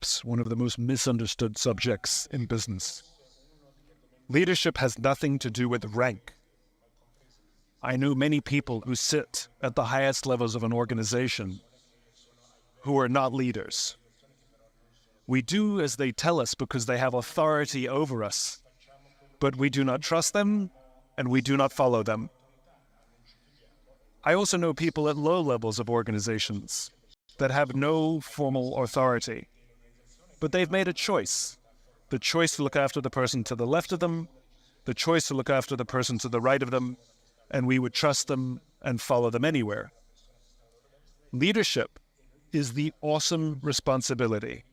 perhaps one of the most misunderstood subjects in business. Leadership has nothing to do with rank. I know many people who sit at the highest levels of an organization who are not leaders. We do as they tell us because they have authority over us, but we do not trust them and we do not follow them. I also know people at low levels of organizations that have no formal authority, but they've made a choice. The choice to look after the person to the left of them, the choice to look after the person to the right of them, and we would trust them and follow them anywhere. Leadership is the awesome responsibility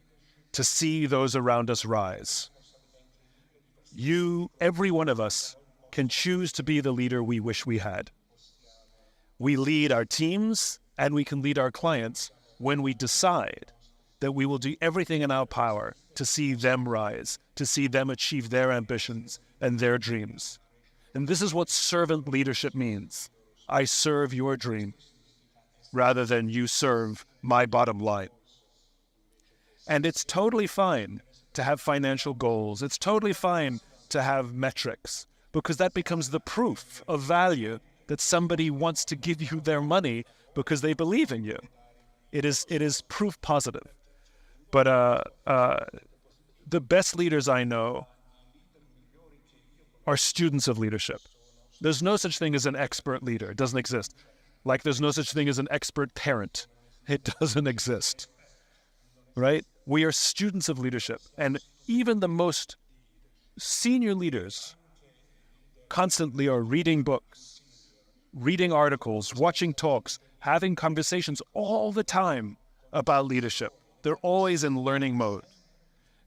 to see those around us rise. Every one of us, can choose to be the leader we wish we had. We lead our teams and we can lead our clients when we decide that we will do everything in our power to see them rise, to see them achieve their ambitions and their dreams. And this is what servant leadership means. I serve your dream rather than you serve my bottom line. And it's totally fine to have financial goals. It's totally fine to have metrics, because that becomes the proof of value that somebody wants to give you their money because they believe in you. It is proof positive. But the best leaders I know are students of leadership. There's no such thing as an expert leader. It doesn't exist. Like there's no such thing as an expert parent. It doesn't exist. Right? We are students of leadership. And even the most senior leaders constantly are reading books, reading articles, watching talks, having conversations all the time about leadership. They're always in learning mode.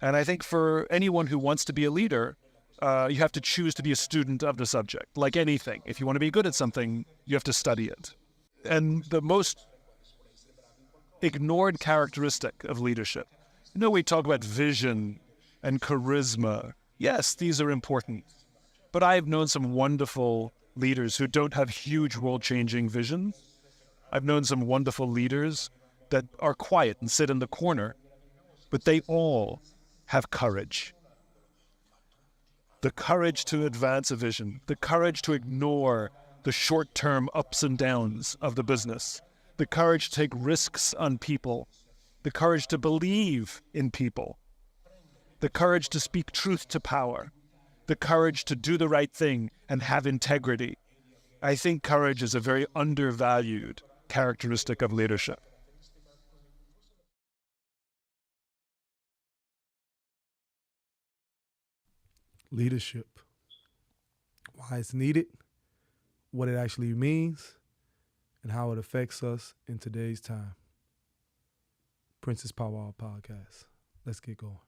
And I think for anyone who wants to be a leader, you have to choose to be a student of the subject. Like anything, if you want to be good at something, you have to study it. And the most ignored characteristic of leadership, we talk about vision and charisma. Yes, these are important. But I've known some wonderful leaders who don't have huge world-changing vision. I've known some wonderful leaders that are quiet and sit in the corner, but they all have courage. The courage to advance a vision, the courage to ignore the short-term ups and downs of the business, the courage to take risks on people, the courage to believe in people, the courage to speak truth to power, the courage to do the right thing and have integrity. I think courage is a very undervalued characteristic of leadership. Leadership. Why it's needed, what it actually means, and how it affects us in today's time. Princess Power Hour Podcast. Let's get going.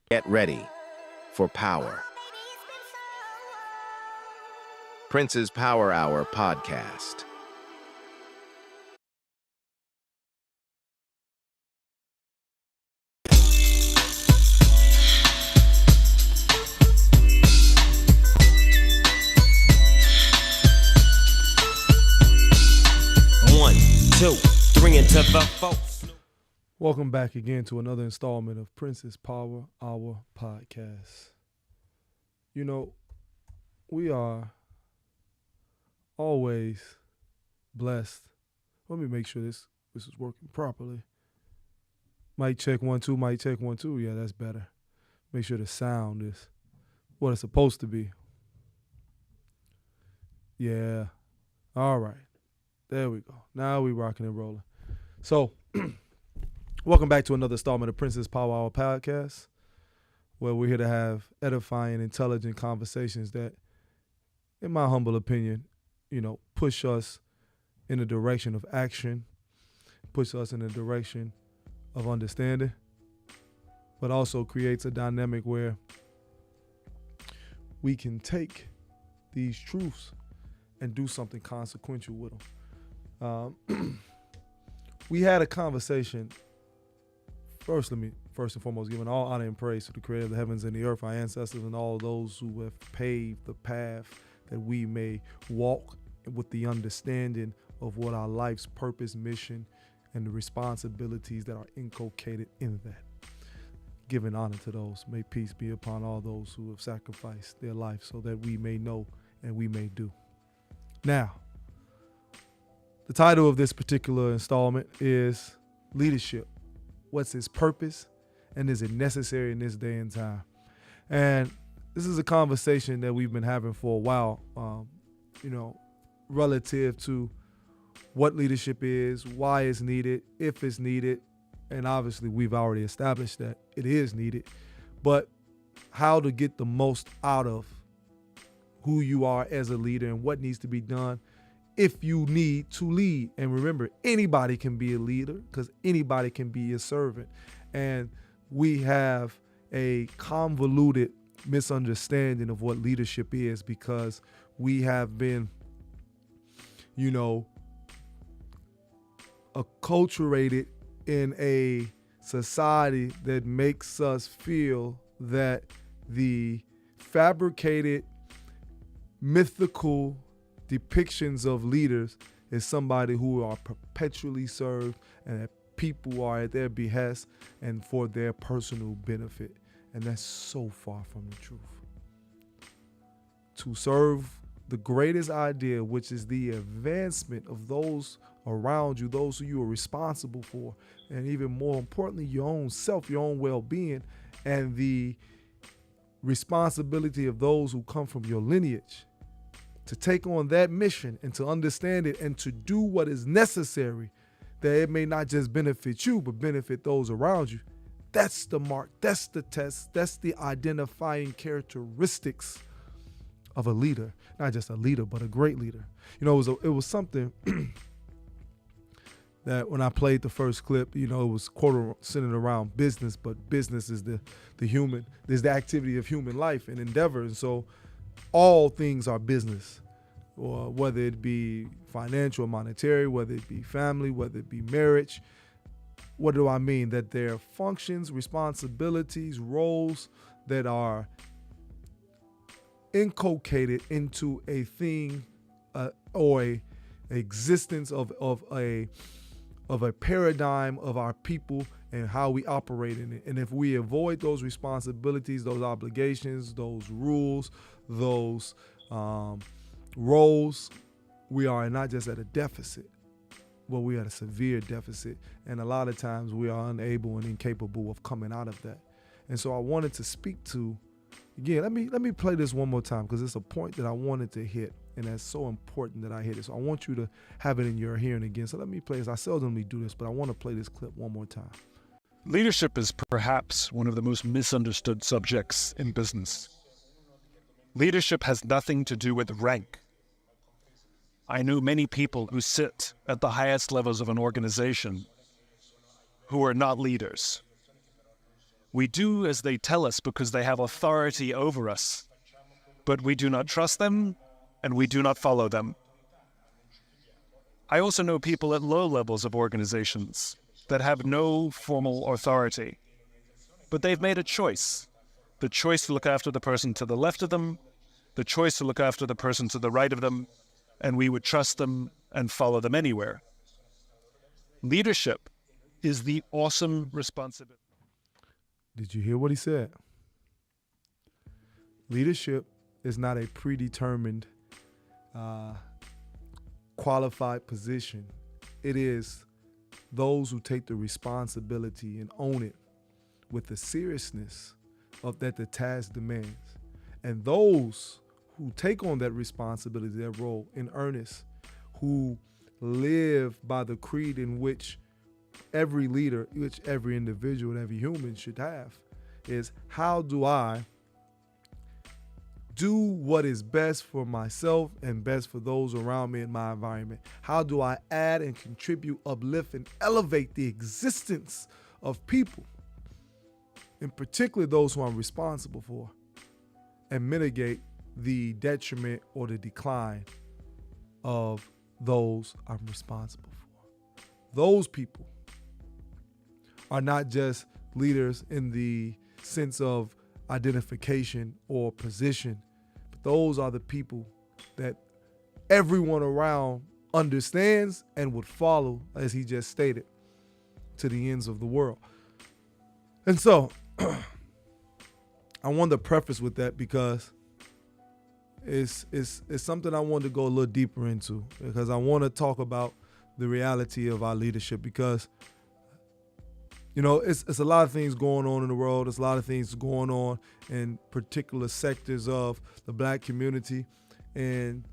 Get ready for power. Prince's Power Hour Podcast. One, two, three into the four. Welcome back again to another installment of Princess Power Hour Podcast. We are always blessed. Let me make sure this is working properly. Mic check 1 2, mic check 1 2. Yeah, that's better. Make sure the sound is what it's supposed to be. Yeah. All right. There we go. Now we rocking and rolling. So, welcome back to another installment of Princess Power Hour Podcast, where we're here to have edifying, intelligent conversations that, in my humble opinion, push us in the direction of action, push us in the direction of understanding, but also creates a dynamic where we can take these truths and do something consequential with them. We had a conversation. First and foremost, giving all honor and praise to the creator of the heavens and the earth, our ancestors, and all those who have paved the path that we may walk with the understanding of what our life's purpose, mission, and the responsibilities that are inculcated in that. Giving honor to those. May peace be upon all those who have sacrificed their life so that we may know and we may do. Now, the title of this particular installment is Leadership. What's its purpose, and is it necessary in this day and time? And this is a conversation that we've been having for a while, relative to what leadership is, why it's needed, if it's needed, and obviously we've already established that it is needed, but how to get the most out of who you are as a leader and what needs to be done if you need to lead. And remember, anybody can be a leader because anybody can be a servant. And we have a convoluted misunderstanding of what leadership is because we have been, acculturated in a society that makes us feel that the fabricated, mythical depictions of leaders is somebody who are perpetually served and that people are at their behest and for their personal benefit. And that's so far from the truth. To serve the greatest idea, which is the advancement of those around you, those who you are responsible for, and even more importantly, your own self, your own well-being, and the responsibility of those who come from your lineage. To take on that mission and to understand it and to do what is necessary, that it may not just benefit you, but benefit those around you. That's the mark, that's the test, that's the identifying characteristics of a leader. Not just a leader, but a great leader. It was something that when I played the first clip, it was centered around business, but business is the human, there's the activity of human life and endeavor. And so all things are business, or whether it be financial, monetary, whether it be family, whether it be marriage. What do I mean? That there are functions, responsibilities, roles that are inculcated into a thing or a existence of a paradigm of our people and how we operate in it. And if we avoid those responsibilities, those obligations, those rules, those roles, we are not just at a deficit, but we are at a severe deficit. And a lot of times we are unable and incapable of coming out of that. And so I wanted to speak to, again, let me play this one more time because it's a point that I wanted to hit. And that's so important that I hit it. So I want you to have it in your hearing again. So let me play this. I seldomly do this, but I want to play this clip one more time. Leadership is perhaps one of the most misunderstood subjects in business. Leadership has nothing to do with rank. I know many people who sit at the highest levels of an organization who are not leaders. We do as they tell us because they have authority over us, but we do not trust them and we do not follow them. I also know people at low levels of organizations that have no formal authority, but they've made a choice. The choice to look after the person to the left of them, the choice to look after the person to the right of them, and we would trust them and follow them anywhere. Leadership is the awesome responsibility. Did you hear what he said? Leadership is not a predetermined, qualified position. It is those who take the responsibility and own it with the seriousness of that the task demands. And those who take on that responsibility, that role in earnest, who live by the creed in which every leader, which every individual and every human should have, is how do I do what is best for myself and best for those around me in my environment? How do I add and contribute, uplift, and elevate the existence of people, in particular those who I'm responsible for, and mitigate the detriment or the decline of those I'm responsible for? Those people are not just leaders in the sense of identification or position, but those are the people that everyone around understands and would follow, as he just stated. to the ends of the world. And so I wanted to preface with that because it's something I wanted to go a little deeper into, because I want to talk about the reality of our leadership, because it's a lot of things going on in the world. There's a lot of things going on in particular sectors of the Black community, and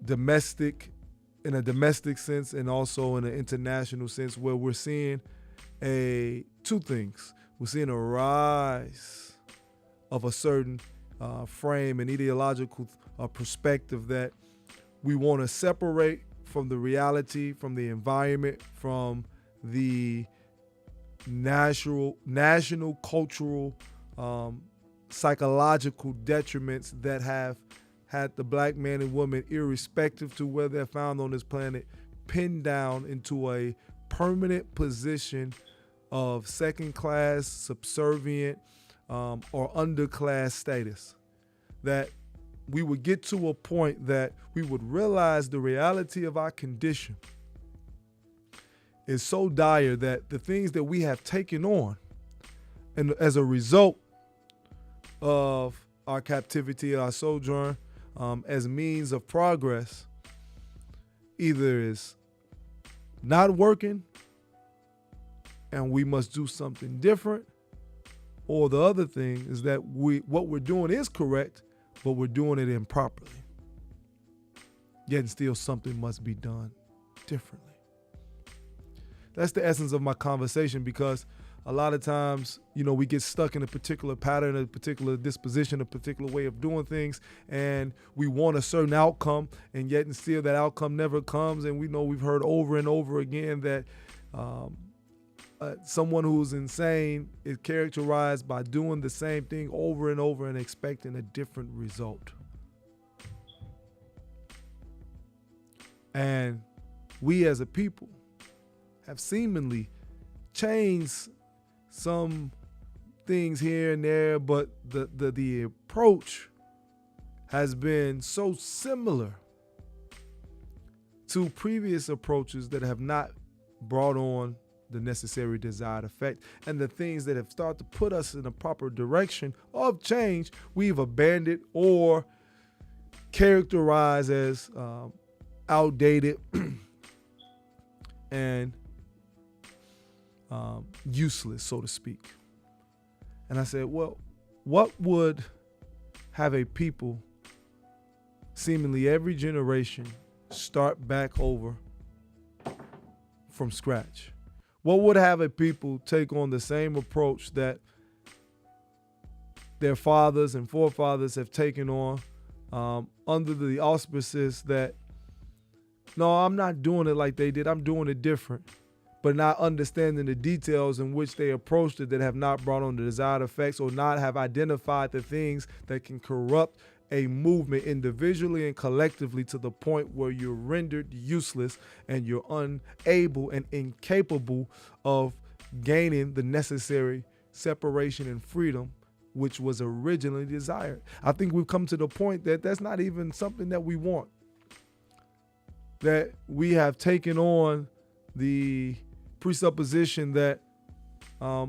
in a domestic sense and also in an international sense, where we're seeing two things. We're seeing a rise of a certain frame and ideological perspective that we want to separate from the reality, from the environment, from the national, cultural, psychological detriments that have had the Black man and woman, irrespective to where they're found on this planet, pinned down into a permanent position of second-class, subservient, or underclass status. That we would get to a point that we would realize the reality of our condition is so dire that the things that we have taken on, and as a result of our captivity, our sojourn, as means of progress, either is not working and we must do something different, or the other thing is that what we're doing is correct, but we're doing it improperly. Yet and still something must be done differently. That's the essence of my conversation, because a lot of times, we get stuck in a particular pattern, a particular disposition, a particular way of doing things, and we want a certain outcome, and yet and still that outcome never comes. And we've heard over and over again that someone who's insane is characterized by doing the same thing over and over and expecting a different result. And we as a people have seemingly changed some things here and there, but the approach has been so similar to previous approaches that have not brought on the necessary desired effect. And the things that have started to put us in a proper direction of change, we've abandoned or characterized as outdated and useless, so to speak. And I said, well, what would have a people, seemingly every generation, start back over from scratch? What would have a people take on the same approach that their fathers and forefathers have taken on, under the auspices that, no, I'm not doing it like they did, I'm doing it different, but not understanding the details in which they approached it that have not brought on the desired effects, or not have identified the things that can corrupt a movement individually and collectively to the point where you're rendered useless and you're unable and incapable of gaining the necessary separation and freedom which was originally desired. I think we've come to the point that that's not even something that we want. That we have taken on the presupposition that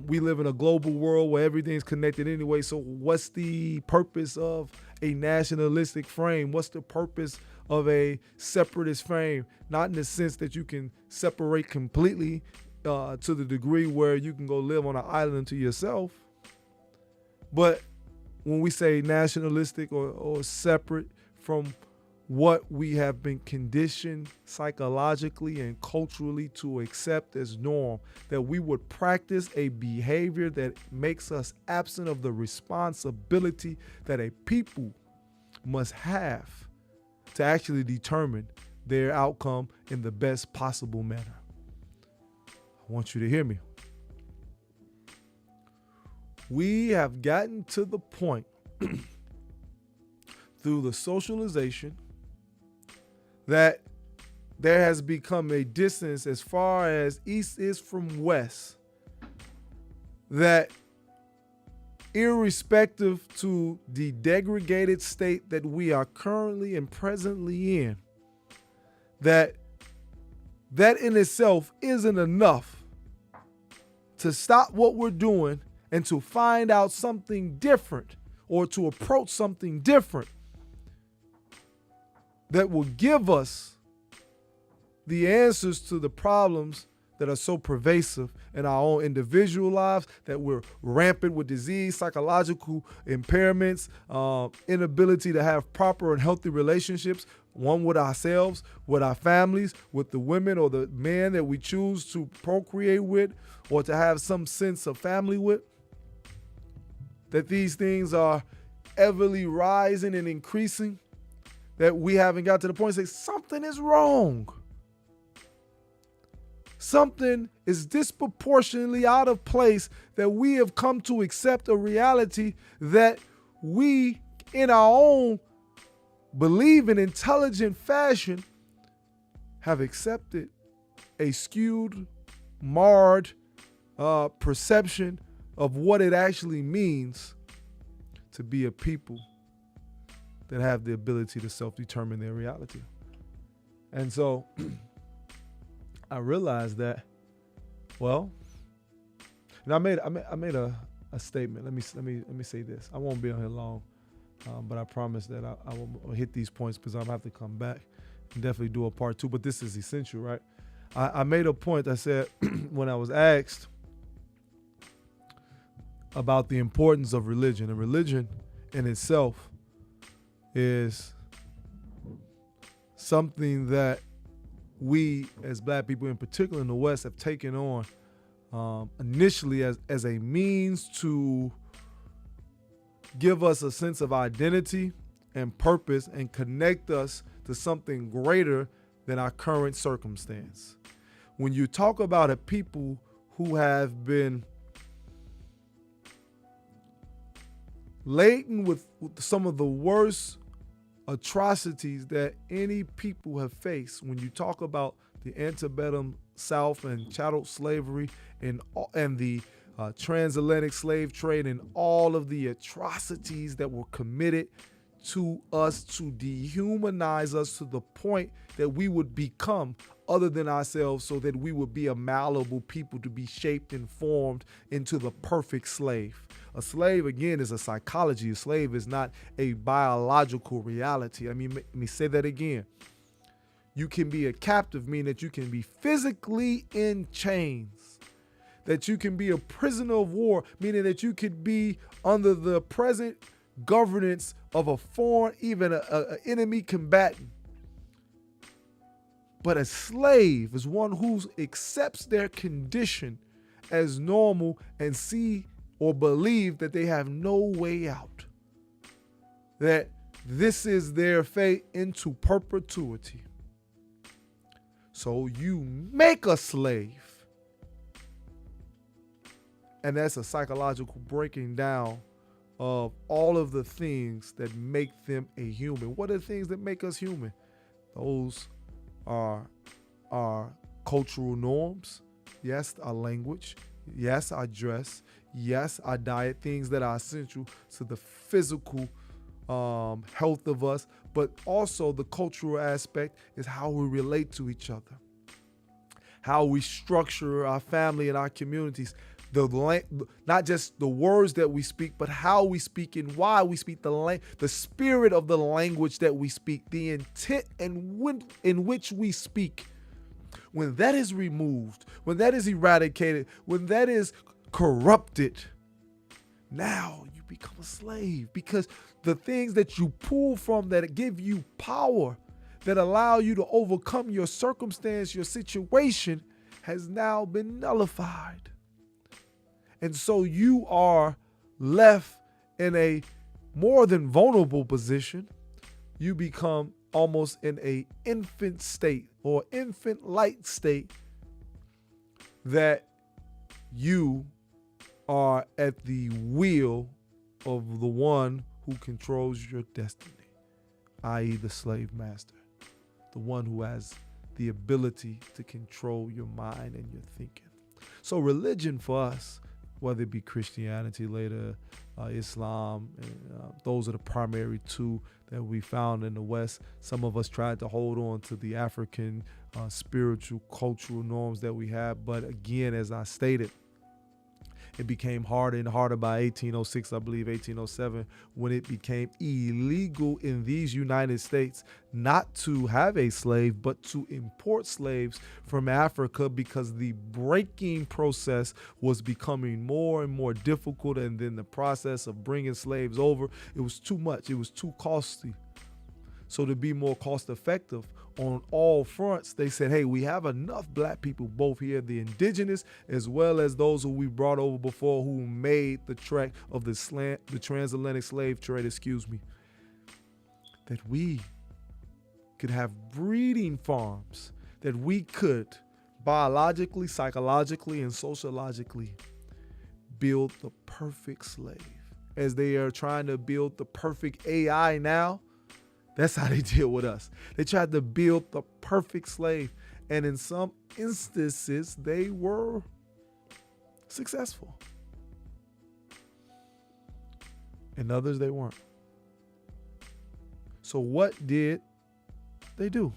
we live in a global world where everything's connected anyway. So what's the purpose of a nationalistic frame? What's the purpose of a separatist frame? Not in the sense that you can separate completely to the degree where you can go live on an island to yourself. But when we say nationalistic or separate from what we have been conditioned psychologically and culturally to accept as norm, that we would practice a behavior that makes us absent of the responsibility that a people must have to actually determine their outcome in the best possible manner. I want you to hear me. We have gotten to the point through the socialization that there has become a distance as far as east is from west, that irrespective to the degraded state that we are currently and presently in, that that in itself isn't enough to stop what we're doing and to find out something different or to approach something different that will give us the answers to the problems that are so pervasive in our own individual lives, that we're rampant with disease, psychological impairments, inability to have proper and healthy relationships, one with ourselves, with our families, with the women or the men that we choose to procreate with or to have some sense of family with, that these things are everly rising and increasing, that we haven't got to the point to say something is wrong. Something is disproportionately out of place, that we have come to accept a reality that we, in our own believing intelligent fashion, have accepted a skewed, marred perception of what it actually means to be a people that have the ability to self-determine their reality. And so I realized that, well, and I made a statement. Let me say this. I won't be on here long, but I promise that I will hit these points because I'm gonna have to come back and definitely do a part 2. But this is essential, right? I made a point. I said when I was asked about the importance of religion, and religion in itself is something that we as Black people, in particular in the West, have taken on initially as a means to give us a sense of identity and purpose and connect us to something greater than our current circumstance. When you talk about a people who have been laden with some of the worst atrocities that any people have faced, when you talk about the antebellum South and chattel slavery and the transatlantic slave trade and all of the atrocities that were committed to us to dehumanize us to the point that we would become other than ourselves, so that we would be a malleable people to be shaped and formed into the perfect slave. A slave, again, is a psychology. A slave is not a biological reality. I mean, let me say that again. You can be a captive, meaning that you can be physically in chains, that you can be a prisoner of war, meaning that you could be under the present governance of a foreign, even an enemy combatant. But a slave is one who accepts their condition as normal and see or believe that they have no way out, that this is their fate into perpetuity. So you make a slave, and that's a psychological breaking down of all of the things that make them a human. What are the things that make us human? Those are our cultural norms. Yes, our language. Yes, our dress. Yes, our diet, things that are essential to the physical health of us, but also the cultural aspect is how we relate to each other, how we structure our family and our communities, not just the words that we speak, but how we speak and why we speak, the spirit of the language that we speak, the intent in which we speak. When that is removed, when that is eradicated, when that is corrupted, now you become a slave, because the things that you pull from that give you power, that allow you to overcome your circumstance, your situation, has now been nullified. And so you are left in a more than vulnerable position. You become almost in a infant state or infant-like state, that you are at the will of the one who controls your destiny, i.e. the slave master, the one who has the ability to control your mind and your thinking. So religion for us, whether it be Christianity, later Islam, those are the primary two that we found in the West. Some of us tried to hold on to the African spiritual, cultural norms that we have. But again, as I stated, it became harder and harder by 1806, I believe 1807, when it became illegal in these United States not to have a slave, but to import slaves from Africa, because the breaking process was becoming more and more difficult. And then the process of bringing slaves over, it was too much. It was too costly. So to be more cost effective on all fronts, they said, hey, we have enough black people, both here, the indigenous, as well as those who we brought over before, who made the trek of the transatlantic slave trade, that we could have breeding farms, that we could biologically, psychologically, and sociologically build the perfect slave. As they are trying to build the perfect AI now, that's how they deal with us. They tried to build the perfect slave. And in some instances, they were successful. In others, they weren't. So what did they do?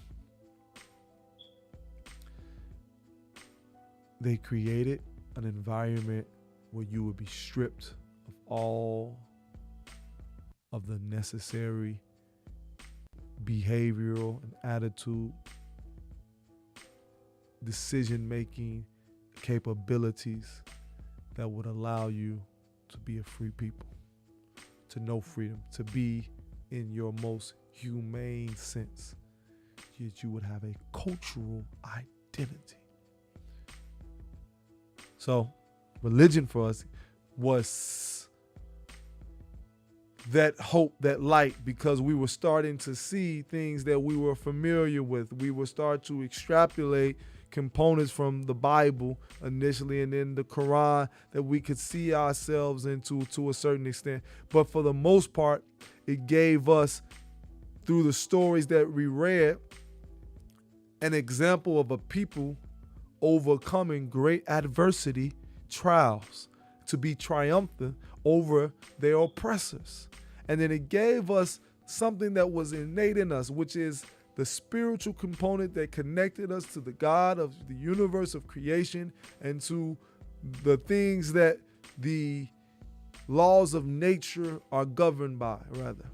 They created an environment where you would be stripped of all of the necessary behavioral and attitude, decision-making capabilities that would allow you to be a free people, to know freedom, to be in your most humane sense. Yet you would have a cultural identity. So religion for us was that hope, that light, because we were starting to see things that we were familiar with. We would start to extrapolate components from the Bible initially, and then the Quran, that we could see ourselves into to a certain extent. But for the most part, it gave us, through the stories that we read, an example of a people overcoming great adversity, trials, to be triumphant over their oppressors. And then it gave us something that was innate in us, which is the spiritual component that connected us to the God of the universe of creation, and to the things that the laws of nature are governed by, rather.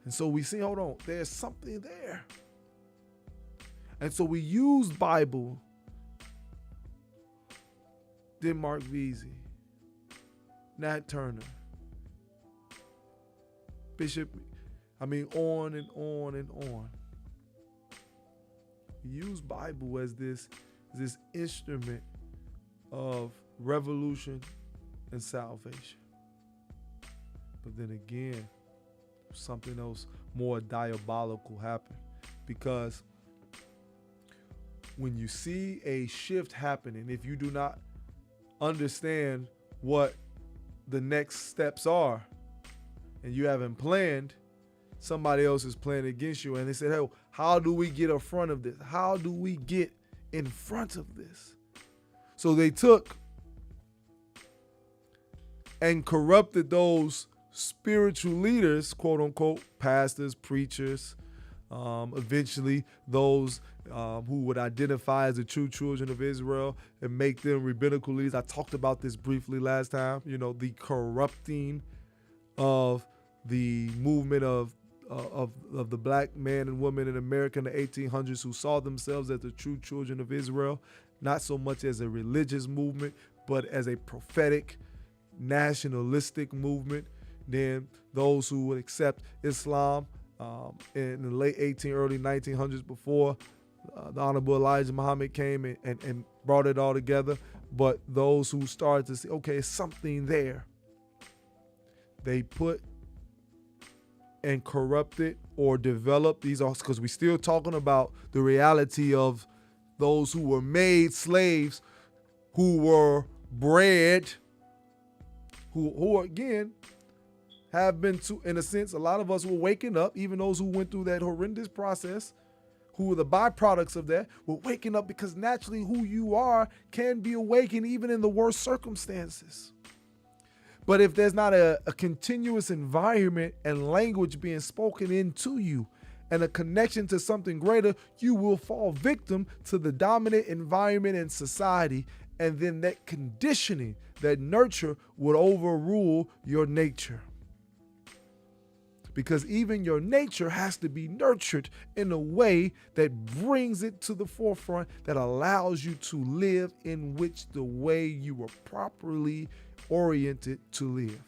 And so we see, hold on, there's something there. And so we used Bible, then Mark Vesey, Nat Turner, Bishop, on and on and on. We use Bible as this instrument of revolution and salvation. But then again, something else more diabolical happened, because when you see a shift happening, if you do not understand what the next steps are, and you haven't planned, somebody else is playing against you. And they said, hey, how do we get in front of this? How do we get in front of this? So they took and corrupted those spiritual leaders, quote unquote, pastors, preachers, eventually those who would identify as the true children of Israel, and make them rabbinical leaders. I talked about this briefly last time, the corrupting of the movement of the black man and woman in America in the 1800s, who saw themselves as the true children of Israel, not so much as a religious movement, but as a prophetic, nationalistic movement. Then those who would accept Islam in the late early 1900s, before the Honorable Elijah Muhammad came and brought it all together. But those who started to see, okay, it's something there, they put and corrupted or developed these, because we're still talking about the reality of those who were made slaves, who were bred, who again have been to, in a sense, a lot of us were waking up, even those who went through that horrendous process, who were the byproducts of that, were waking up, because naturally who you are can be awakened even in the worst circumstances. But if there's not a continuous environment and language being spoken into you, and a connection to something greater, you will fall victim to the dominant environment in society, and then that conditioning, that nurture would overrule your nature. Because even your nature has to be nurtured in a way that brings it to the forefront, that allows you to live in which the way you were properly oriented to live.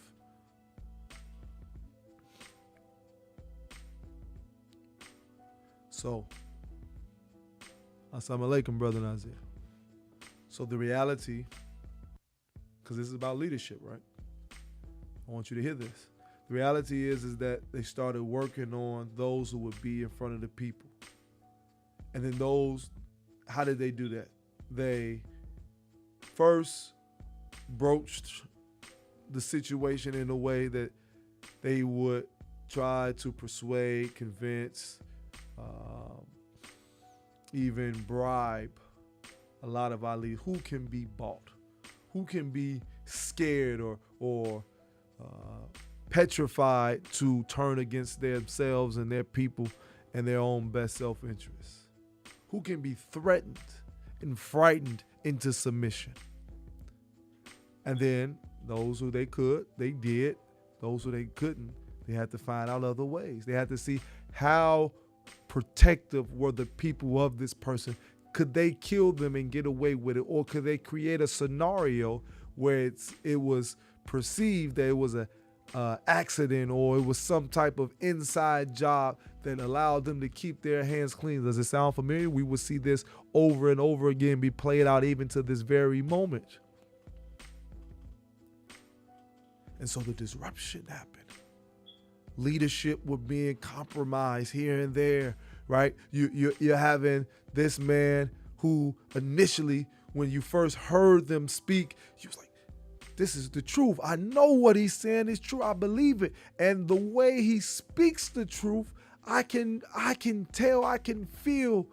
So, Assalamu alaikum, Brother Nazir. So the reality, because this is about leadership, right? I want you to hear this. The reality is that they started working on those who would be in front of the people. And then those, how did they do that? They first broached the situation in a way that they would try to persuade, convince, even bribe a lot of our leaders who can be bought, who can be scared or petrified to turn against themselves and their people and their own best self-interest, who can be threatened and frightened into submission. And then those who they could, they did. Those who they couldn't, they had to find out other ways. They had to see how protective were the people of this person. Could they kill them and get away with it? Or could they create a scenario where it was perceived that it was a accident, or it was some type of inside job that allowed them to keep their hands clean? Does it sound familiar? We would see this over and over again be played out even to this very moment. And so the disruption happened. Leadership was being compromised here and there, right? You're having this man who initially, when you first heard them speak, he was like, this is the truth. I know what he's saying is true. I believe it. And the way he speaks the truth, I can tell, I can feel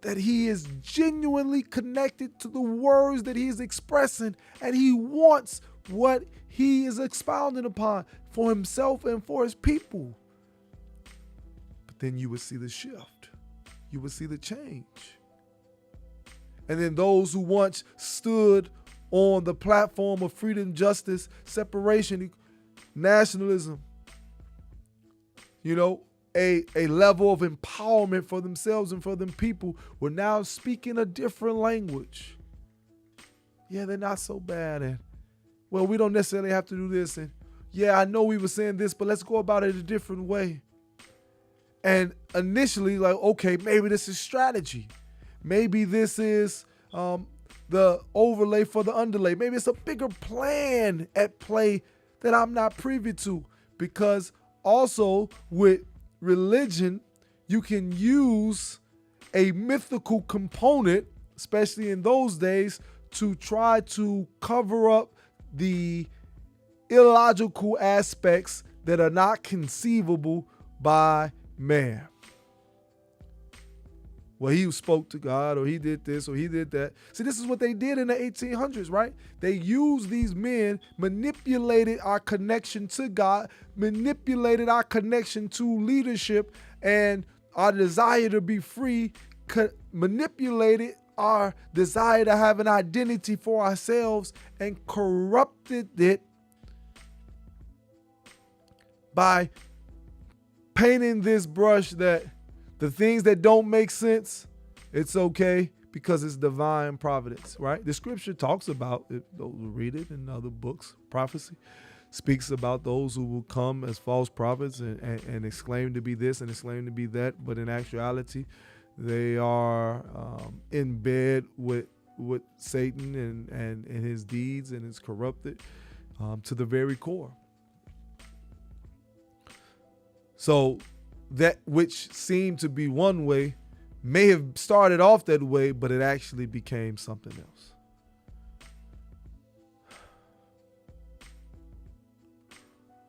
that he is genuinely connected to the words that he's expressing, and he wants what he is expounding upon for himself and for his people. But then you would see the shift. You would see the change. And then those who once stood on the platform of freedom, justice, separation, nationalism, a level of empowerment for themselves and for them people, were now speaking a different language. Yeah, they're not so bad. And, well, we don't necessarily have to do this. And, yeah, I know we were saying this, but let's go about it a different way. And initially, like, okay, maybe this is strategy. Maybe this is the overlay for the underlay. Maybe it's a bigger plan at play that I'm not privy to. Because also with religion, you can use a mythical component, especially in those days, to try to cover up the illogical aspects that are not conceivable by man. Well, he spoke to God, or he did this, or he did that. See, this is what they did in the 1800s, right? They used these men, manipulated our connection to God, manipulated our connection to leadership and our desire to be free, manipulated our desire to have an identity for ourselves, and corrupted it by painting this brush that the things that don't make sense, it's okay because it's divine providence, right? The scripture talks about it, those who read it in other books, prophecy speaks about those who will come as false prophets and exclaim to be this and exclaim to be that, but in actuality, they are in bed with Satan and his deeds, and is corrupted to the very core. So that which seemed to be one way may have started off that way, but it actually became something else.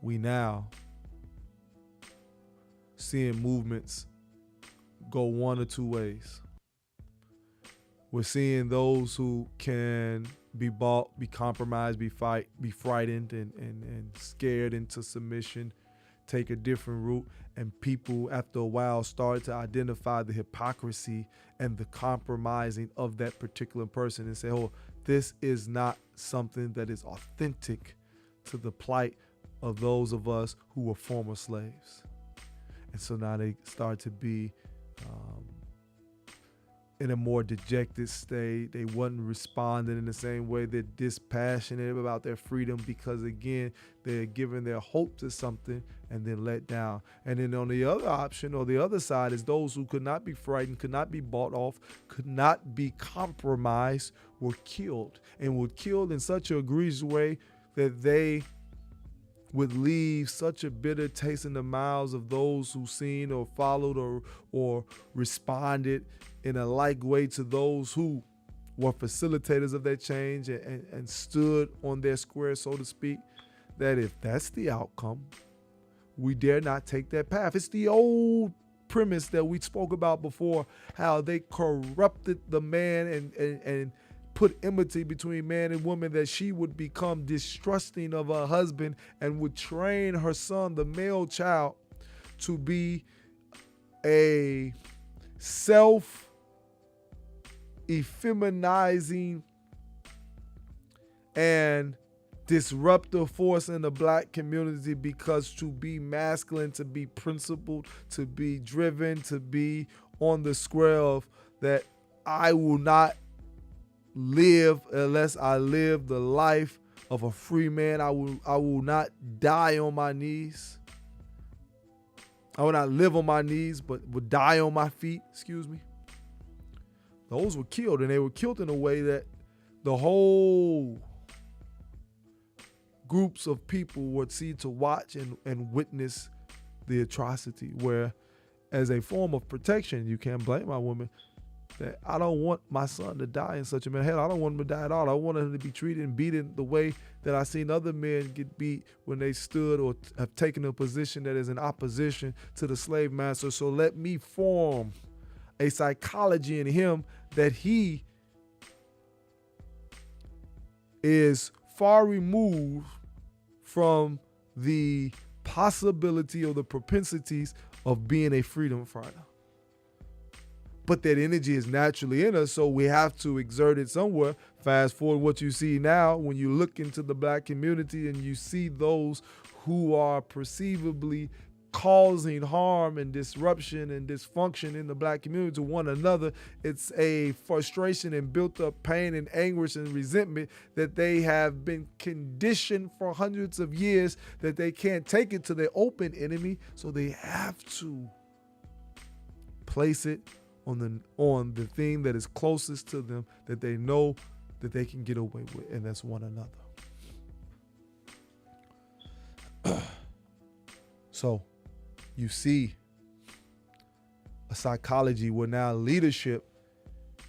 We now seeing movements go one or two ways. We're seeing those who can be bought, be compromised, be frightened and scared into submission, take a different route, and people after a while started to identify the hypocrisy and the compromising of that particular person and say, oh, this is not something that is authentic to the plight of those of us who were former slaves. And so now they start to be in a more dejected state. They wasn't responding in the same way. They're dispassionate about their freedom because, again, they're giving their hope to something and then let down. And then on the other option or the other side is those who could not be frightened, could not be bought off, could not be compromised, were killed, and were killed in such an egregious way that they would leave such a bitter taste in the mouths of those who seen or followed or responded in a like way to those who were facilitators of that change and stood on their square, so to speak, that if that's the outcome, we dare not take that path. It's the old premise that we spoke about before, how they corrupted the man and put enmity between man and woman, that she would become distrusting of her husband and would train her son, the male child, to be a self-effeminizing and disruptive force in the black community, because to be masculine, to be principled, to be driven, to be on the square of that I will not live unless I live the life of a free man. I will not die on my knees. I will not live on my knees, but will die on my feet, excuse me. Those were killed, and they were killed in a way that the whole groups of people would see to watch and witness the atrocity, where as a form of protection, you can't blame my woman, that I don't want my son to die in such a manner. Hell, I don't want him to die at all. I want him to be treated and beaten the way that I've seen other men get beat when they stood or have taken a position that is in opposition to the slave master. So let me form a psychology in him that he is far removed from the possibility or the propensities of being a freedom fighter. But that energy is naturally in us, so we have to exert it somewhere. Fast forward what you see now when you look into the black community and you see those who are perceivably causing harm and disruption and dysfunction in the black community to one another. It's a frustration and built up pain and anguish and resentment that they have been conditioned for hundreds of years that they can't take it to their open enemy, so they have to place it on the thing that is closest to them, that they know that they can get away with, and that's one another. So you see a psychology where now leadership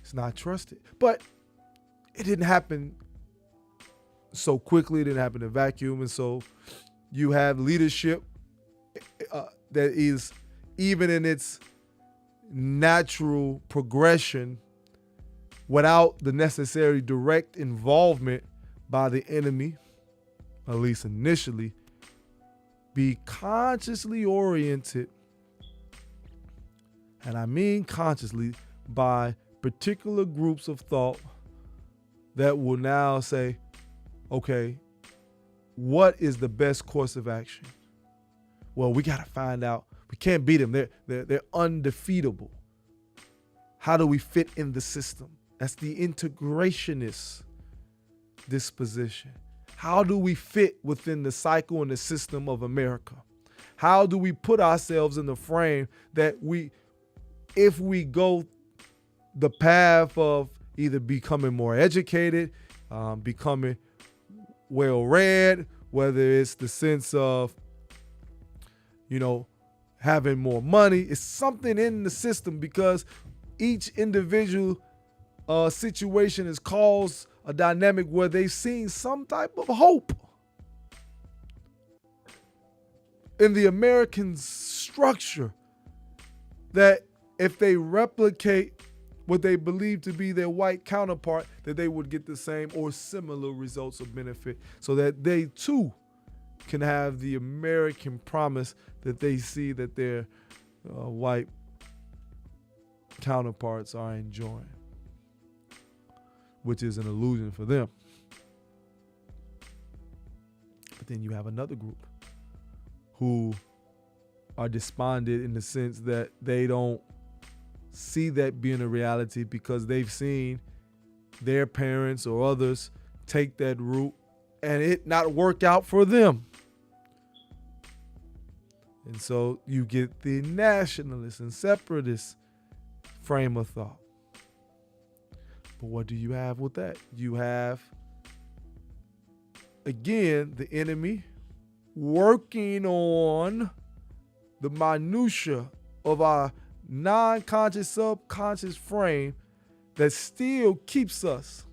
is not trusted. But it didn't happen so quickly. It didn't happen in a vacuum. And so you have leadership that is, even in its natural progression, without the necessary direct involvement by the enemy, at least initially, be consciously oriented, and I mean consciously, by particular groups of thought that will now say, okay, what is the best course of action? Well, we got to find out. We can't beat them. They're undefeatable. How do we fit in the system? That's the integrationist disposition. How do we fit within the cycle and the system of America? How do we put ourselves in the frame that if we go the path of either becoming more educated, becoming well-read, whether it's the sense of, having more money, it's something in the system, because each individual situation has caused a dynamic where they've seen some type of hope in the American structure, that if they replicate what they believe to be their white counterpart, that they would get the same or similar results of benefit, so that they too can have the American promise that they see that their white counterparts are enjoying, which is an illusion for them. But then you have another group who are despondent in the sense that they don't see that being a reality because they've seen their parents or others take that route and it not work out for them. And so you get the nationalist and separatist frame of thought. But what do you have with that? You have, again, the enemy working on the minutia of our non-conscious, subconscious frame that still keeps us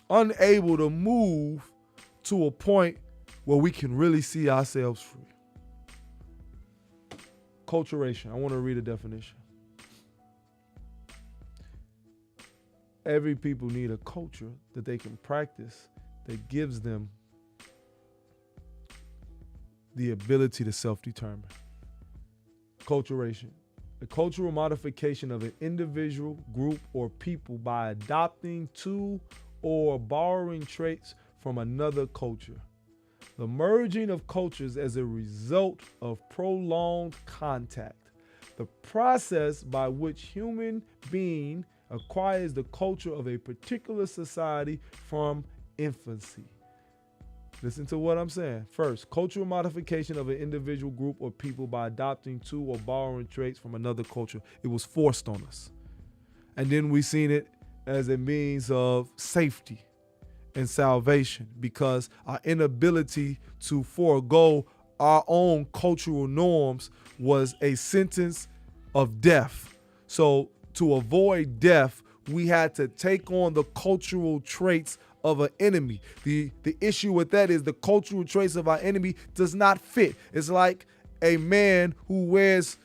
unable to move to a point where we can really see ourselves free. Acculturation. I want to read a definition. Every people need a culture that they can practice that gives them the ability to self-determine. Acculturation. The cultural modification of an individual, group, or people by adopting to or borrowing traits from another culture. The merging of cultures as a result of prolonged contact. The process by which human being acquires the culture of a particular society from infancy. Listen to what I'm saying. First, cultural modification of an individual, group, or people by adopting to or borrowing traits from another culture. It was forced on us. And then we seen it as a means of safety and salvation because our inability to forego our own cultural norms was a sentence of death. So to avoid death, we had to take on the cultural traits of an enemy. The issue with that is the cultural traits of our enemy does not fit. It's like a man who wears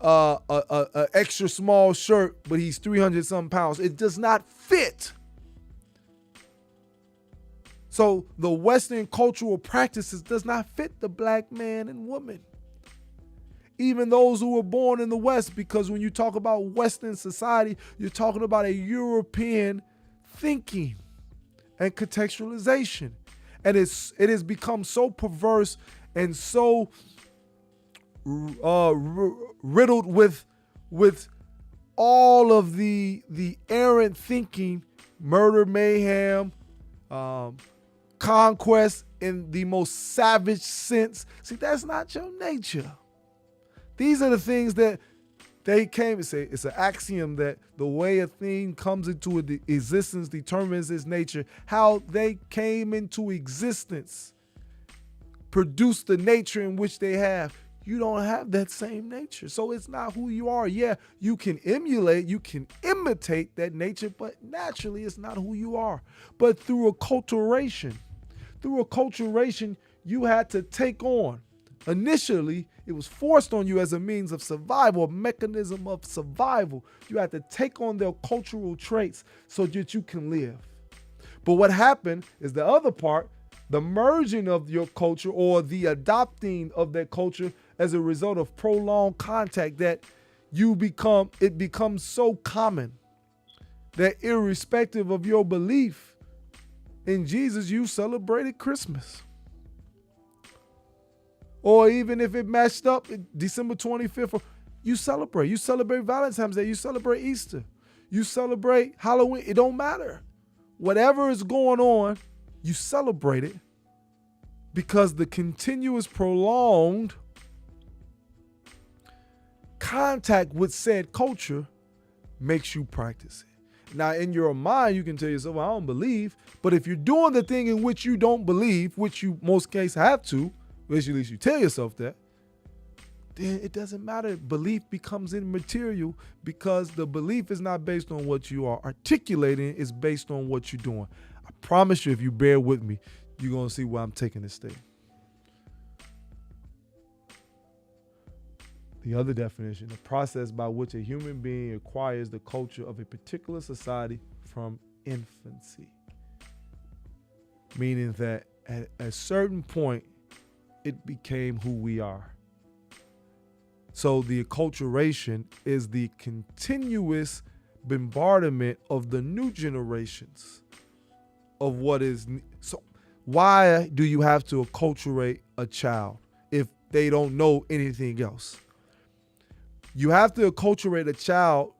a extra small shirt, but he's 300 some pounds. It does not fit. So the Western cultural practices does not fit the black man and woman. Even those who were born in the West, because when you talk about Western society, you're talking about a European thinking and contextualization. And it has become so perverse and so riddled with all of the errant thinking, murder, mayhem, conquest in the most savage sense. See, that's not your nature. These are the things that they came and say. It's an axiom that the way a thing comes into existence determines its nature. How they came into existence produced the nature in which they have. You don't have that same nature. So it's not who you are. Yeah, you can emulate, you can imitate that nature, but naturally it's not who you are. But through acculturation, you had to take on. Initially, it was forced on you as a means of survival, a mechanism of survival. You had to take on their cultural traits so that you can live. But what happened is the other part, the merging of your culture or the adopting of that culture as a result of prolonged contact that it becomes so common that irrespective of your belief in Jesus, you celebrated Christmas. Or even if it matched up December 25th, you celebrate. You celebrate Valentine's Day. You celebrate Easter. You celebrate Halloween. It don't matter. Whatever is going on, you celebrate it because the continuous prolonged contact with said culture makes you practice it. Now, in your mind, you can tell yourself, well, I don't believe. But if you're doing the thing in which you don't believe, which you most cases have to, at least you tell yourself that, then it doesn't matter. Belief becomes immaterial because the belief is not based on what you are articulating, it's based on what you're doing. I promise you, if you bear with me, you're going to see where I'm taking this thing. The other definition, the process by which a human being acquires the culture of a particular society from infancy. Meaning that At a certain point, it became who we are. So the acculturation is the continuous bombardment of the new generations of what is. So why do you have to acculturate a child if they don't know anything else? You have to acculturate a child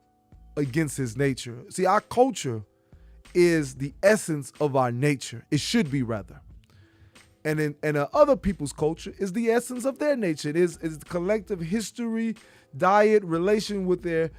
against his nature. See, our culture is the essence of our nature. It should be, rather. And other people's culture is the essence of their nature. It is the collective history, diet, relation with their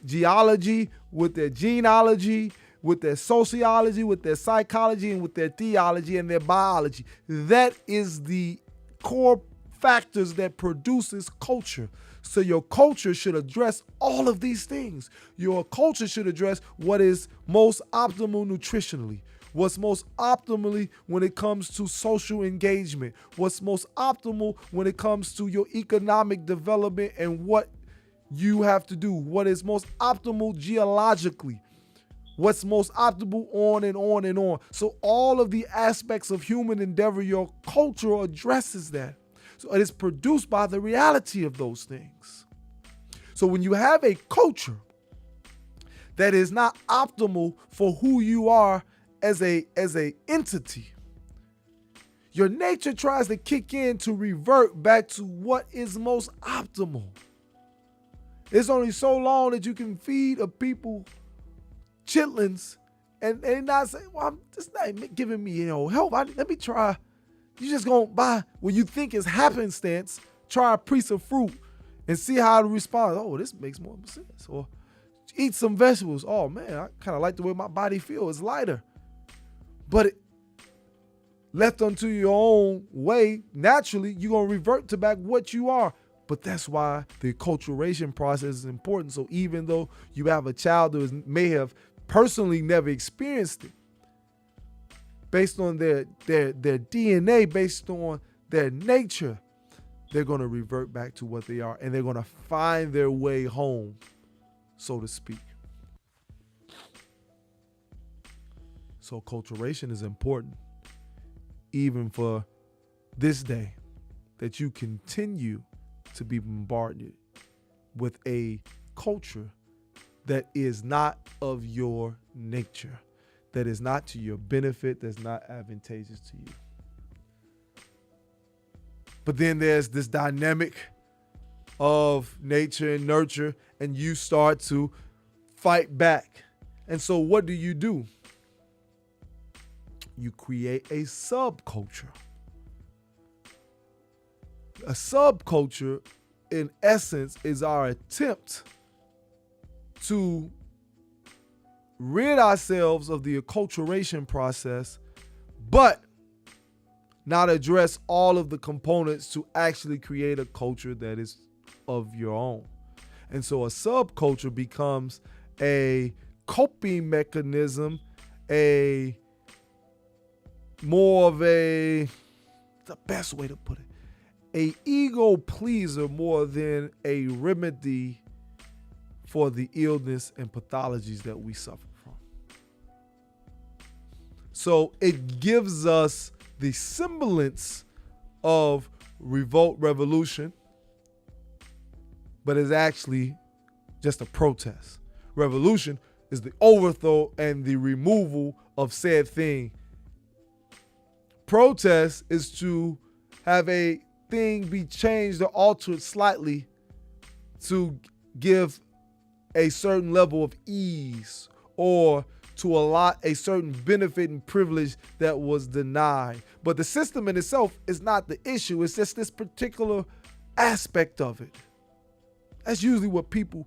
geology, with their genealogy, with their sociology, with their psychology, and with their theology and their biology. That is the core factors that produces culture. So your culture should address all of these things. Your culture should address what is most optimal nutritionally, what's most optimally when it comes to social engagement, what's most optimal when it comes to your economic development and what you have to do, what is most optimal geologically, what's most optimal on and on and on. So all of the aspects of human endeavor, your culture addresses that. So it is produced by the reality of those things. So when you have a culture that is not optimal for who you are as a entity, your nature tries to kick in to revert back to what is most optimal. It's only so long that you can feed a people chitlins and not say, well, I'm just not giving me help. Let me try. You just gonna buy what you think is happenstance, try a piece of fruit and see how it responds. Oh, this makes more sense. Or eat some vegetables. Oh man, I kind of like the way my body feels. It's lighter. But left unto your own way, naturally, you're gonna revert to back what you are. But that's why the acculturation process is important. So even though you have a child who may have personally never experienced it, based on their DNA, based on their nature, they're going to revert back to what they are, and they're going to find their way home, so to speak. So acculturation is important, even for this day, that you continue to be bombarded with a culture that is not of your nature, that is not to your benefit, that's not advantageous to you. But then there's this dynamic of nature and nurture, and you start to fight back. And so what do? You create a subculture. A subculture, in essence, is our attempt to rid ourselves of the acculturation process, but not address all of the components to actually create a culture that is of your own. And so a subculture becomes a coping mechanism, the best way to put it, a ego pleaser more than a remedy for the illness and pathologies that we suffer from. So it gives us the semblance of revolt, revolution, but is actually just a protest. Revolution is the overthrow and the removal of said thing. Protest is to have a thing be changed or altered slightly to give a certain level of ease or to allot a certain benefit and privilege that was denied. But the system in itself is not the issue. It's just this particular aspect of it. That's usually what people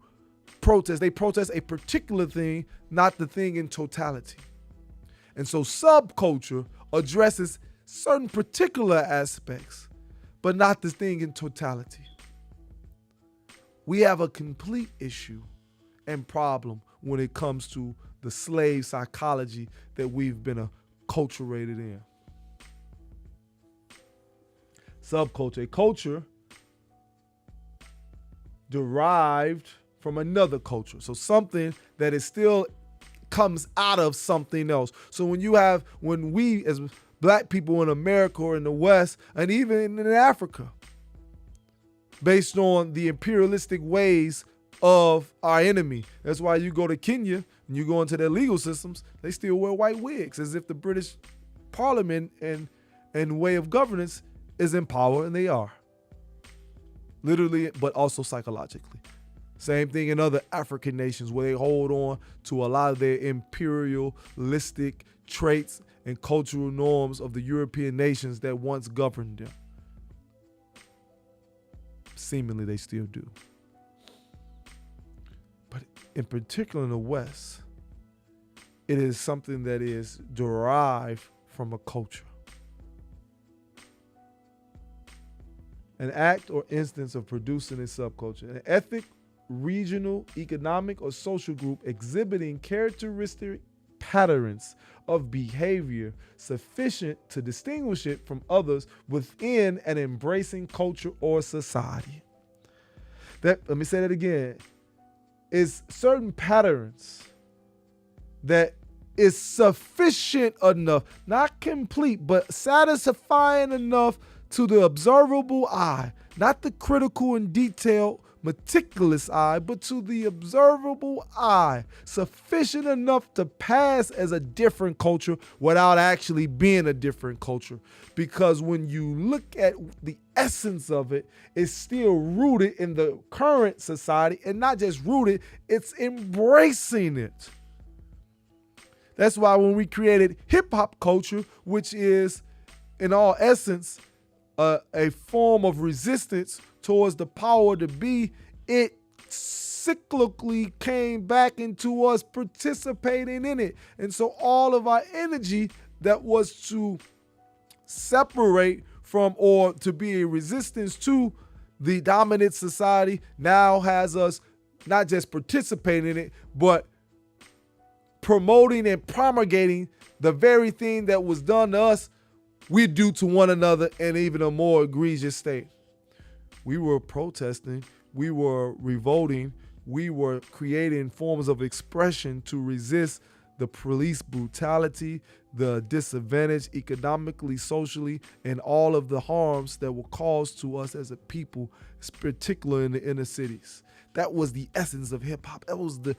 protest. They protest a particular thing, not the thing in totality. And so subculture addresses certain particular aspects, but not the thing in totality. We have a complete issue and problem when it comes to the slave psychology that we've been acculturated in. Subculture, a culture derived from another culture. So something that is still comes out of something else. So when we as black people in America or in the West, and even in Africa, based on the imperialistic ways of our enemy. That's why you go to Kenya and you go into their legal systems, they still wear white wigs, as if the British Parliament and way of governance is in power, and they are. Literally, but also psychologically. Same thing in other African nations where they hold on to a lot of their imperialistic traits and cultural norms of the European nations that once governed them. Seemingly they still do. But in particular in the West, it is something that is derived from a culture. An act or instance of producing a subculture. An ethnic, regional, economic, or social group exhibiting characteristic patterns of behavior sufficient to distinguish it from others within an embracing culture or society. Let me say that again. Is certain patterns that is sufficient enough, not complete, but satisfying enough to the observable eye, not the critical and detailed meticulous eye, but to the observable eye, sufficient enough to pass as a different culture without actually being a different culture. Because when you look at the essence of it, it's still rooted in the current society, and not just rooted, it's embracing it. That's why when we created hip hop culture, which is in all essence a form of resistance towards the power to be, it cyclically came back into us participating in it. And so all of our energy that was to separate from or to be a resistance to the dominant society now has us not just participating in it, but promoting and promulgating the very thing that was done to us, we do to one another in even a more egregious state. We were protesting, we were revolting, we were creating forms of expression to resist the police brutality, the disadvantage economically, socially, and all of the harms that were caused to us as a people, particularly in the inner cities. That was the essence of hip hop. That was the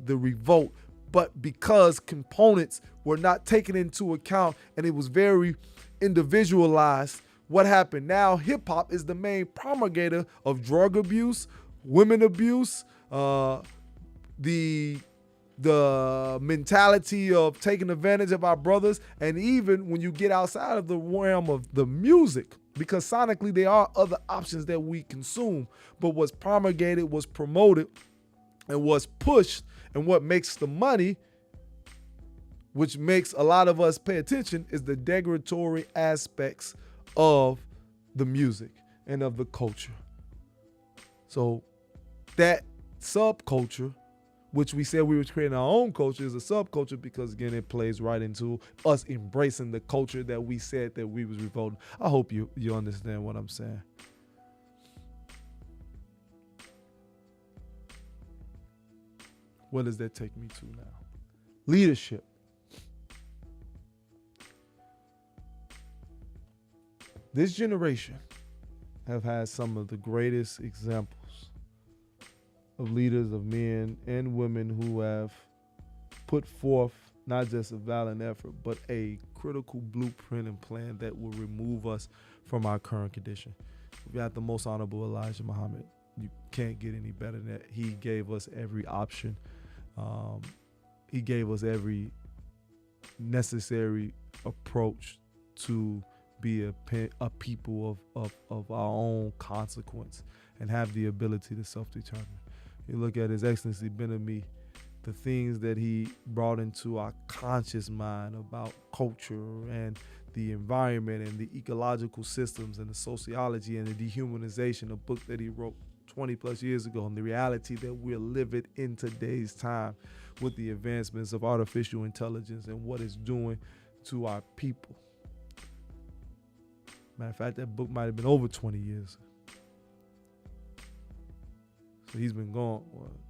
revolt. But because components were not taken into account and it was very individualized, what happened? Now hip hop is the main promulgator of drug abuse, women abuse, the mentality of taking advantage of our brothers, and even when you get outside of the realm of the music, because sonically there are other options that we consume, but what's promulgated, was promoted, and was pushed, and what makes the money, which makes a lot of us pay attention, is the degradatory aspects of the music and of the culture. So that subculture, which we said we were creating our own culture, is a subculture because, again, it plays right into us embracing the culture that we said that we was revolting. I hope you understand what I'm saying. What does that take me to now? Leadership. This generation have had some of the greatest examples of leaders, of men and women who have put forth not just a valiant effort, but a critical blueprint and plan that will remove us from our current condition. We got the most honorable Elijah Muhammad. You can't get any better than that. He gave us every option. He gave us every necessary approach to be a people of our own consequence and have the ability to self-determine. You look at His Excellency Ben-Ami, the things that he brought into our conscious mind about culture and the environment and the ecological systems and the sociology and the dehumanization, a book that he wrote 20 plus years ago, and the reality that we're living in today's time with the advancements of artificial intelligence and what it's doing to our people. Matter of fact, that book might have been over 20 years. So he's been gone,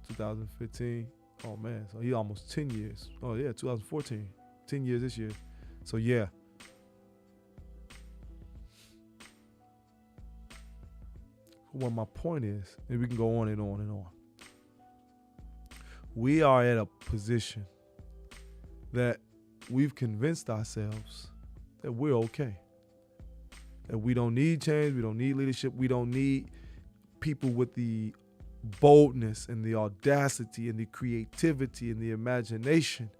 2015, Oh man, so he almost 10 years. Oh yeah, 2014. 10 years this year. So yeah. What my point is, and we can go on and on and on. We are at a position that we've convinced ourselves that we're okay. That we don't need change, we don't need leadership, we don't need people with the boldness and the audacity and the creativity and the imagination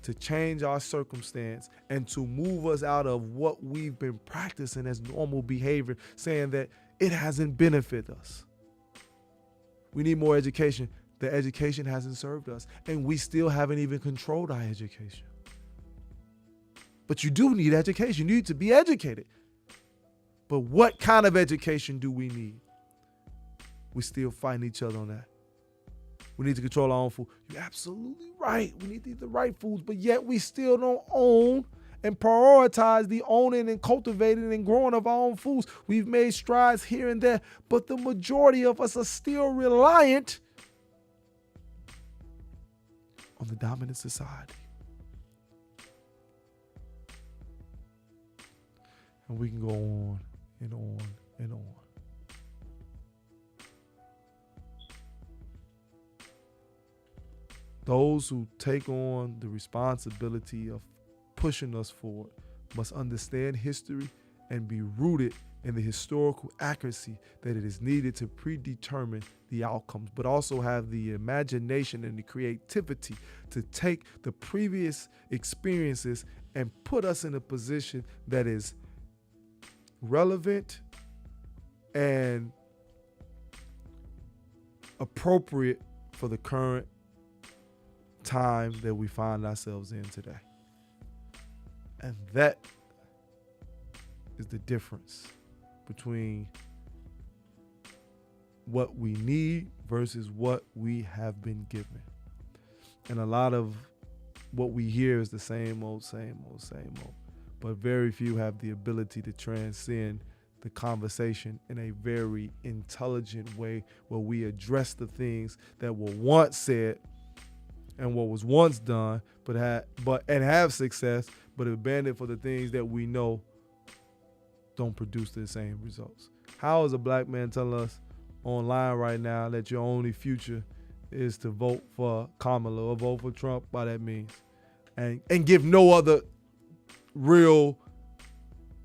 to change our circumstance and to move us out of what we've been practicing as normal behavior, saying that it hasn't benefited us. We need more education. The education hasn't served us, and we still haven't even controlled our education. But you do need education. You need to be educated. But what kind of education do we need? We still fighting each other on that. We need to control our own food. You're absolutely right. We need to eat the right foods, but yet we still don't own and prioritize the owning and cultivating and growing of our own foods. We've made strides here and there, but the majority of us are still reliant on the dominant society. And we can go on and on and on. Those who take on the responsibility of pushing us forward must understand history and be rooted in the historical accuracy that it is needed to predetermine the outcomes, but also have the imagination and the creativity to take the previous experiences and put us in a position that is relevant and appropriate for the current time that we find ourselves in today. And that is the difference between what we need versus what we have been given. And a lot of what we hear is the same old. But very few have the ability to transcend the conversation in a very intelligent way where we address the things that were once said and what was once done, but have success, but abandoned for the things that we know don't produce the same results. How is a black man telling us online right now that your only future is to vote for Kamala or vote for Trump by that means, and give no other real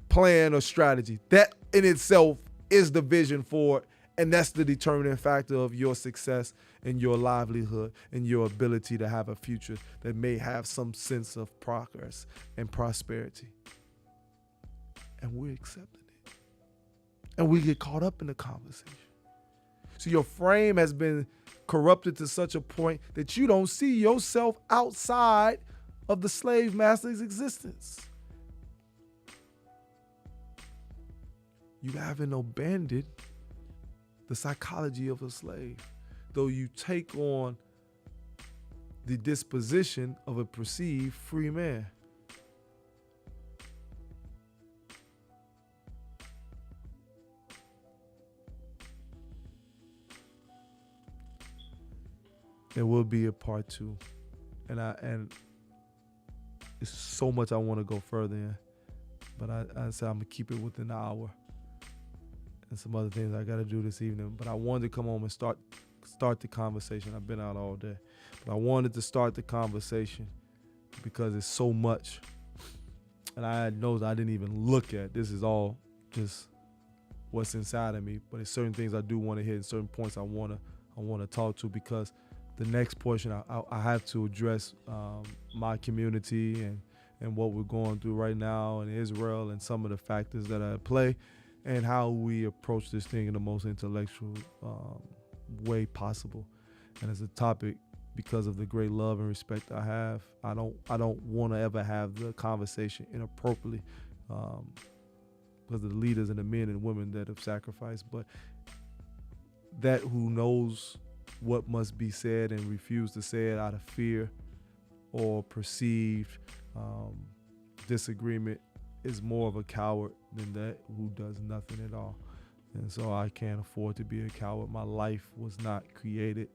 plan or strategy? That in itself is the vision for it, and that's the determining factor of your success and your livelihood and your ability to have a future that may have some sense of progress and prosperity. And we're accepting it. And we get caught up in the conversation. So your frame has been corrupted to such a point that you don't see yourself outside of the slave master's existence. You haven't abandoned the psychology of a slave, though you take on the disposition of a perceived free man. There will be a part two, and it's so much I want to go further in, but I said I'm gonna keep it within the hour, and some other things I got to do this evening. But I wanted to come home and start the conversation. I've been out all day, but I wanted to start the conversation because it's so much, and I had notes I didn't even look at. This is all just what's inside of me, but it's certain things I do want to hit, and certain points I want to talk to, because the next portion I have to address my community and what we're going through right now in Israel, and some of the factors that are at play, and how we approach this thing in the most intellectual way possible. And as a topic, because of the great love and respect I have, I don't want to ever have the conversation inappropriately because of the leaders and the men and women that have sacrificed, but that who knows what must be said and refuse to say it out of fear or perceived disagreement is more of a coward than that who does nothing at all. And so I can't afford to be a coward. My life was not created.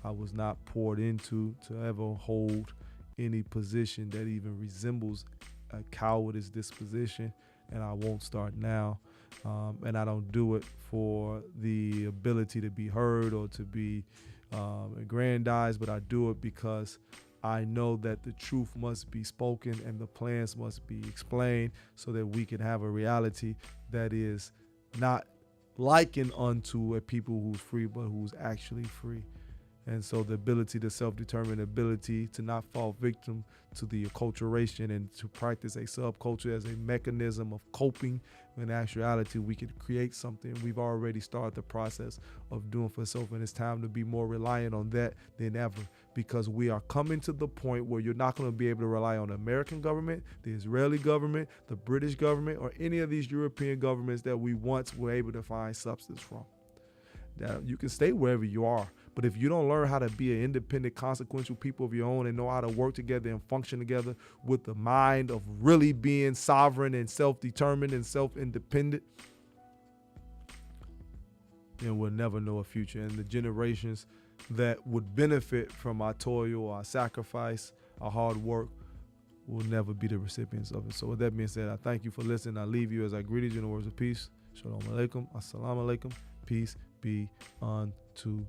I was not poured into to ever hold any position that even resembles a cowardice disposition, and I won't start now. And I don't do it for the ability to be heard or to be aggrandized, but I do it because I know that the truth must be spoken and the plans must be explained so that we can have a reality that is not likened unto a people who's free, but who's actually free. And so the ability to self-determine, the ability to not fall victim to the acculturation and to practice a subculture as a mechanism of coping. In actuality, we could create something. We've already started the process of doing for self, and it's time to be more reliant on that than ever, because we are coming to the point where you're not going to be able to rely on the American government, the Israeli government, the British government, or any of these European governments that we once were able to find substance from. Now, you can stay wherever you are, but if you don't learn how to be an independent, consequential people of your own and know how to work together and function together with the mind of really being sovereign and self-determined and self-independent, then we'll never know a future. And the generations that would benefit from our toil, our sacrifice, our hard work will never be the recipients of it. So with that being said, I thank you for listening. I leave you as I greeted you in the words of peace. Shalom alaikum. Assalamu alaikum. Peace be unto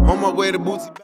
On my way to Bootsy.